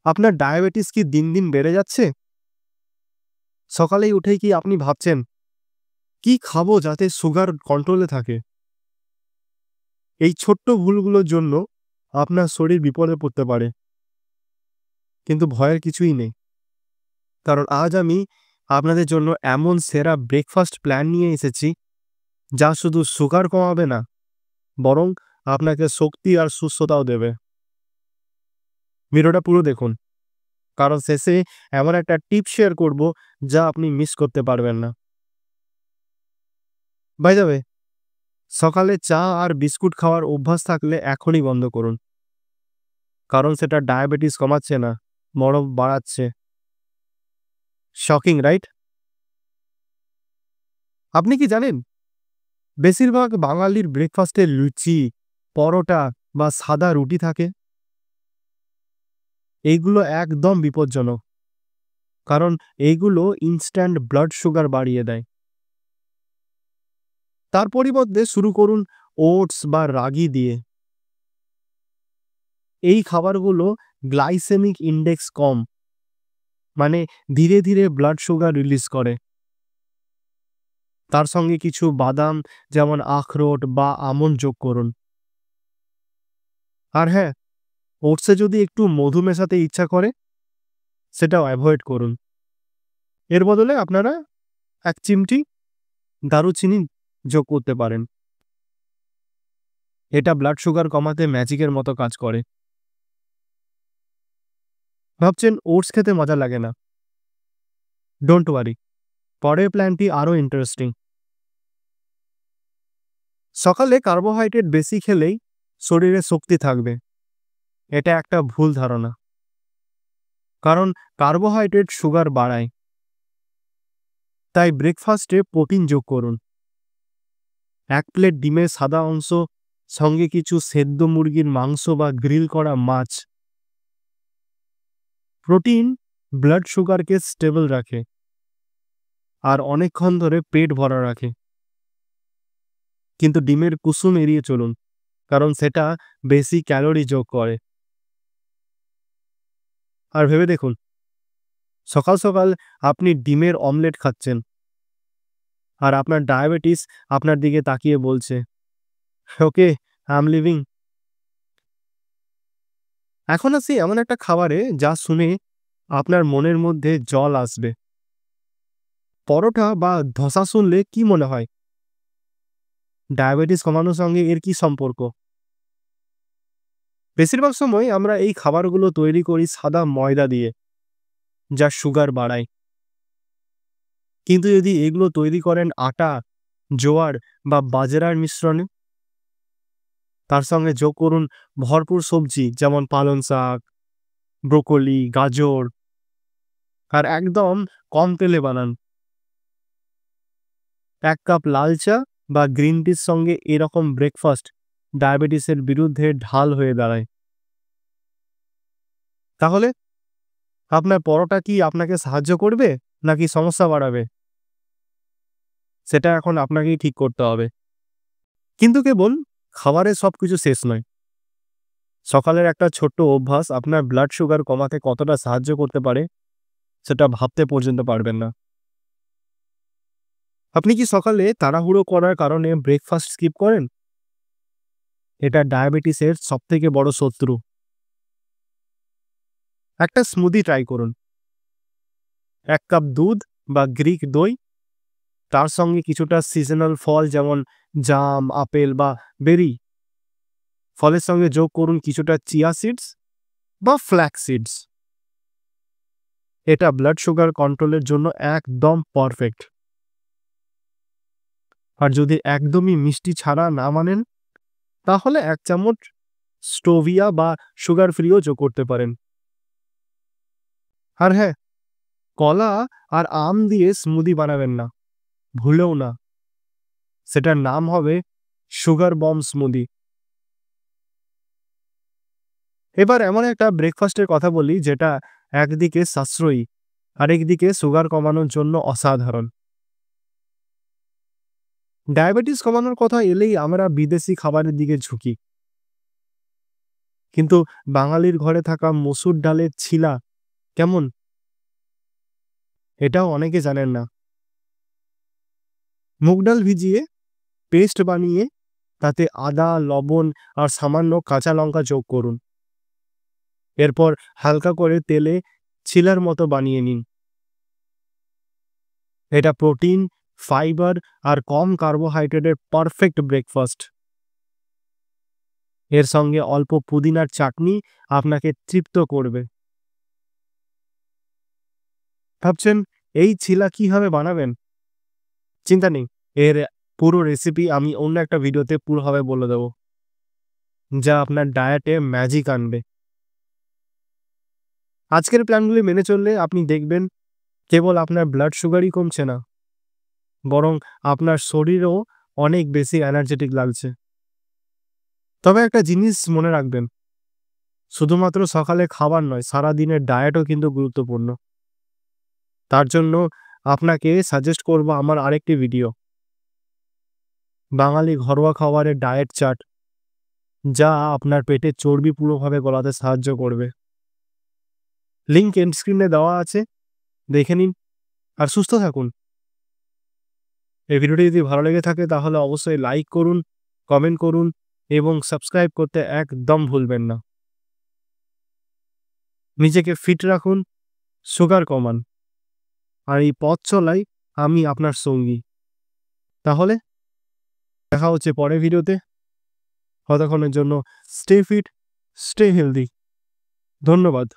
আপনার ডায়াবেটিস কি দিন দিন বেড়ে যাচ্ছে? সকালেই উঠেই কি আপনি ভাবছেন, কি খাবো যাতে সুগার কন্ট্রোলে থাকে? এই ছোট্ট ভুলগুলোর জন্য আপনার শরীর বিপদে পড়তে পারে। কিন্তু ভয়ের কিছুই নেই। কারণ আজ আমি আপনাদের জন্য এমন সেরা ব্রেকফাস্ট প্ল্যান নিয়ে এসেছি, যা শুধু সুগার কমাবে না, বরং আপনাকে শক্তি আর সুস্থতাও দেবে। ভিডিওটা পুরো দেখুন, কারণ শেষে এমন একটা টিপ শেয়ার করব, যা আপনি মিস করতে পারবেন না। বাই দ্য ওয়ে, সকালে চা আর বিস্কুট খাওয়ার অভ্যাস থাকলে এখনই বন্ধ করুন। কারণ সেটা ডায়াবেটিস কমাচ্ছে না, বরং বাড়াচ্ছে। Shocking, right? আপনি কি জানেন, বেশিরভাগ বাঙালির ব্রেকফাস্টে লুচি, পরোটা বা সাদা রুটি থাকে? এইগুলো একদম বিপজ্জনক। কারণ এইগুলো ইনস্ট্যান্ট ব্লাড সুগার বাড়িয়ে দেয়। তার পরিবর্তে শুরু করুন ওটস বা রাগি দিয়ে। এই খাবারগুলো গ্লাইসেমিক ইন্ডেক্স কম, মানে ধীরে ধীরে ব্লাড সুগার রিলিজ করে। তার সঙ্গে কিছু বাদাম, যেমন আখরোট বা আমন্ড যোগ করুন। আর হ্যাঁ, ওটসে যদি একটু মধু মেশাতে ইচ্ছা করে, সেটাও অ্যাভয়েড করুন। এর বদলে আপনারা ১ চিমটি দারুচিনি যোগ করতে পারেন। এটা ব্লাড সুগার কমাতে ম্যাজিকের মতো কাজ করে। ভাবছেন ওটস খেতে মজা লাগে না? ডোন্ট ওয়ারি, পরের প্ল্যানটি আরও ইন্টারেস্টিং। সকালে কার্বোহাইড্রেট বেশি খেলেই শরীরে শক্তি থাকবে, এটা একটা ভুল ধারণা। কারণ কার্বোহাইড্রেট সুগার বাড়ায়। তাই ব্রেকফাস্টে প্রোটিন যোগ করুন। ১ প্লেট ডিমের সাদা অংশ, সঙ্গে কিছু সেদ্ধ মুরগির মাংস বা গ্রিল করা মাছ। প্রোটিন ব্লাড সুগারকে স্টেবল রাখে আর অনেকক্ষণ ধরে পেট ভরা রাখে। কিন্তু ডিমের কুসুম এড়িয়ে চলুন, কারণ সেটা বেশি ক্যালোরি যোগ করে। আর ভেবে দেখুন, সকাল সকাল আপনি ডিমের অমলেট খাচ্ছেন, আর আপনার ডায়াবেটিস আপনার দিকে তাকিয়ে বলছে, ওকে, আই এম লিভিং। এখন আসি এমন একটা খাবারে যা শুনে আপনার মনের মধ্যে জল আসবে। পরোটা বা ধোসা শুনলে কি মনে হয়? ডায়াবেটিস কমানোর সঙ্গে এর কি সম্পর্ক? বেশিরভাগ সময় আমরা এই খাবারগুলো তৈরি করি সাদা ময়দা দিয়ে, যা সুগার বাড়ায়। কিন্তু যদি এগুলো তৈরি করেন আটা, জোয়ার বা বাজরার মিশ্রণে, তার সঙ্গে যোগ করুন ভরপুর সবজি, যেমন পালং শাক, ব্রোকলি, গাজর, আর একদম কম তেলে বানান। ১ কাপ লাল চা বা গ্রিন টির সঙ্গে এরকম ব্রেকফাস্ট ডায়াবেটিসের বিরুদ্ধে ঢাল হয়ে দাঁড়ায়। তাহলে আপনার পরোটা কি আপনাকে সাহায্য করবে, নাকি সমস্যা বাড়াবে? সেটা এখন আপনাকেই ঠিক করতে হবে। কিন্তু কেবল খাবারে সবকিছু শেষ নয়। সকালের একটা ছোট্ট অভ্যাস আপনার ব্লাড সুগার কমাতে কতটা সাহায্য করতে পারে, সেটা ভাবতে পর্যন্ত পারবেন না। আপনি কি সকালে তাড়াহুড়ো করার কারণে ব্রেকফাস্ট স্কিপ করেন? এটা ডায়াবেটিসের সবথেকে বড় শত্রু। একটা স্মুদি ট্রাই করুন। ১ কাপ দুধ বা গ্রিক দই, তার সঙ্গে কিছুটা সিজনাল ফল, যেমন জাম, আপেল বা বেরি। ফলের সঙ্গে যোগ করুন কিছুটা চিয়া সিডস বা ফ্ল্যাক্স সিডস। এটা ব্লাড সুগার কন্ট্রোলের জন্য একদম পারফেক্ট। আর যদি একদমই মিষ্টি ছাড়া না মানেন, তাহলে ১ চামচ স্টোভিয়া বা সুগার ফ্রিও যোগ করতে পারেন। আর হ্যাঁ, কলা আর আম দিয়ে স্মুদি বানাবেন না, ভুলেও না। সেটার নাম হবে সুগার বম্ব স্মুদি। এবার এমন একটা ব্রেকফাস্টের কথা বলি, যেটা একদিকে সাশ্রয়ী, আরেকদিকে সুগার কমানোর জন্য অসাধারণ। ডায়াবেটিস কমানোর কথা এলেই আমরা বিদেশি খাবারের দিকে ঝুঁকি। কিন্তু বাঙালির ঘরে থাকা মসুর ডালের ছিলা কেমন? এটাও অনেকে জানেন না। মুগ ডাল ভিজিয়ে পেস্ট বানিয়ে তাতে আদা, লবণ আর সামান্য কাঁচা লঙ্কা যোগ করুন। এরপর হালকা করে তেলে ছিলার মতো বানিয়ে নিন। এটা প্রোটিন, ফাইবার আর কম কার্বোহাইড্রেটের পারফেক্ট ব্রেকফাস্ট। এর সঙ্গে অল্প পুদিনার চাটনি আপনাকে তৃপ্ত করবে। ভাবছেন এই ছিলা কিভাবে বানাবেন? চিন্তা নেই, এর পুরো রেসিপি আমি অন্য একটা ভিডিওতে পুরোভাবে বলে দেব, যা আপনার ডায়েটে ম্যাজিক আনবে। আজকের প্ল্যানগুলি মেনে চললে আপনি দেখবেন কেবল আপনার ব্লাড সুগারই কমছে না, বরং আপনার শরীরও অনেক বেশি এনার্জেটিক লাগছে। তবে একটা জিনিস মনে রাখবেন, শুধুমাত্র সকালে খাবার নয়, সারাদিনের ডায়েটও কিন্তু গুরুত্বপূর্ণ। তার জন্য আপনাকে সাজেস্ট করব আমার আরেকটি ভিডিও, বাঙালি ঘরোয়া খাবারের ডায়েট চার্ট, যা আপনার পেটের চর্বি পুরোভাবে গলাতে সাহায্য করবে। লিঙ্ক এন্ড স্ক্রিনে দেওয়া আছে, দেখে নিন আর সুস্থ থাকুন। এই ভিডিওটি যদি ভালো লেগে থাকে তাহলে অবশ্যই লাইক করুন, কমেন্ট করুন এবং সাবস্ক্রাইব করতে একদম ভুলবেন না। নিজেকে ফিট রাখুন, সুগার কমান, আর এই পথ চলাই আমি আপনার সঙ্গী। তাহলে দেখা হচ্ছে পরের ভিডিওতে। ততক্ষণের জন্য স্টে ফিট, স্টে হেলদি। ধন্যবাদ।